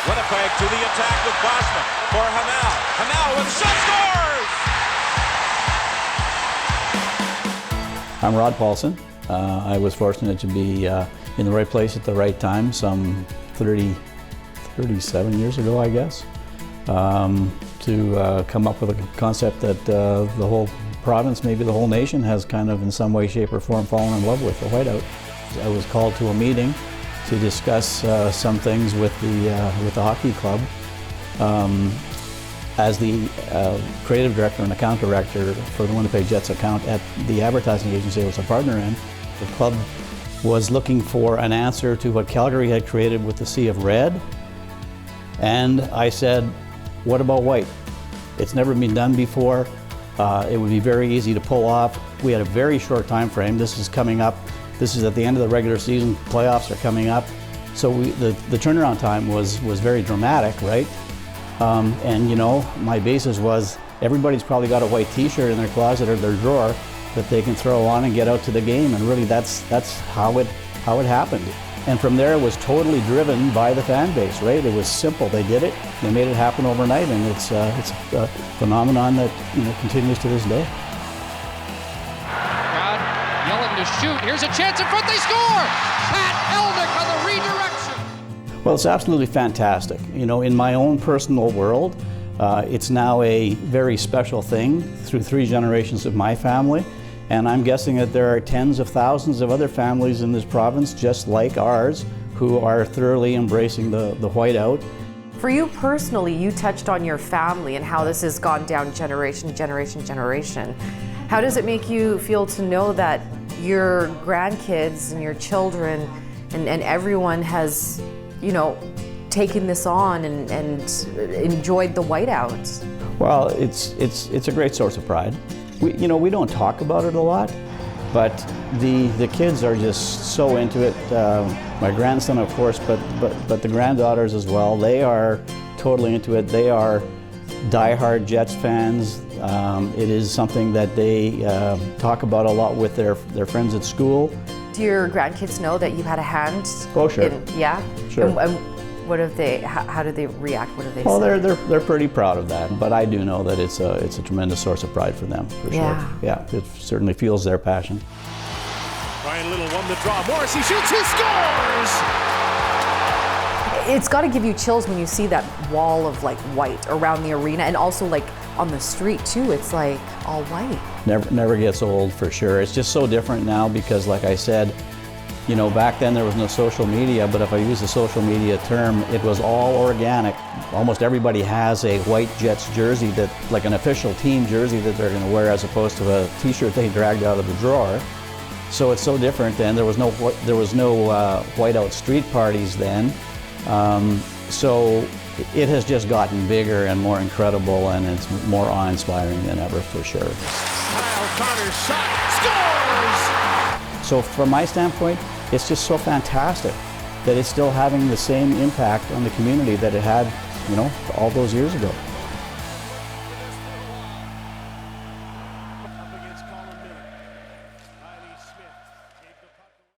Winnipeg to the attack with Bosman for Hamel. Hamel with a shot, scores! I'm Rod Palson. I was fortunate to be in the right place at the right time some 37 years ago, I guess, to come up with a concept that the whole province, maybe the whole nation, has kind of in some way, shape or form fallen in love with, the whiteout. I was called to a meeting to discuss some things with the hockey club. As the creative director and account director for the Winnipeg Jets account at the advertising agency I was a partner in, the club was looking for an answer to what Calgary had created with the Sea of Red. And I said, what about white? It's never been done before. It would be very easy to pull off. We had a very short time frame. This is coming up. This is at the end of the regular season. Playoffs are coming up. So the turnaround time was very dramatic, right? And you know, my basis was everybody's probably got a white t-shirt in their closet or their drawer that they can throw on and get out to the game, and really that's how it happened. And from there it was totally driven by the fan base, right? It was simple. They did it. They made it happen overnight, and it's a phenomenon that, you know, continues to this day. Crowd yelling to shoot. Here's a chance in front. They score. Pat Elnick on the redirection. Well, it's absolutely fantastic. You know, in my own personal world, it's now a very special thing through 3 generations of my family. And I'm guessing that there are tens of thousands of other families in this province, just like ours, who are thoroughly embracing the whiteout. For you personally, you touched on your family and how this has gone down generation. How does it make you feel to know that your grandkids and your children and everyone has, you know, taken this on and enjoyed the whiteout? Well, it's a great source of pride. We don't talk about it a lot, but the kids are just so into it. My grandson, of course, but the granddaughters as well. They are totally into it. They are diehard Jets fans. It is something that they talk about a lot with their friends at school. Do your grandkids know that you had a hand? Oh, sure. Yeah? Sure. And what have they? How do they react? What do they say? Well, they're pretty proud of that, but I do know that it's a tremendous source of pride for them, for sure. Yeah, it certainly fuels their passion. Brian Little won the draw. Morrissey shoots, he scores! It's got to give you chills when you see that wall of like white around the arena, and also like on the street too. It's like all white. Never gets old, for sure. It's just so different now because, like I said, you know, back then there was no social media, but if I use the social media term, it was all organic. Almost everybody has a white Jets jersey, that, like an official team jersey that they're going to wear, as opposed to a t-shirt they dragged out of the drawer. So it's so different then. There was no whiteout street parties then. So it has just gotten bigger and more incredible, and it's more awe-inspiring than ever, for sure. Kyle Connor's shot scores! So from my standpoint, it's just so fantastic that it's still having the same impact on the community that it had, you know, all those years ago.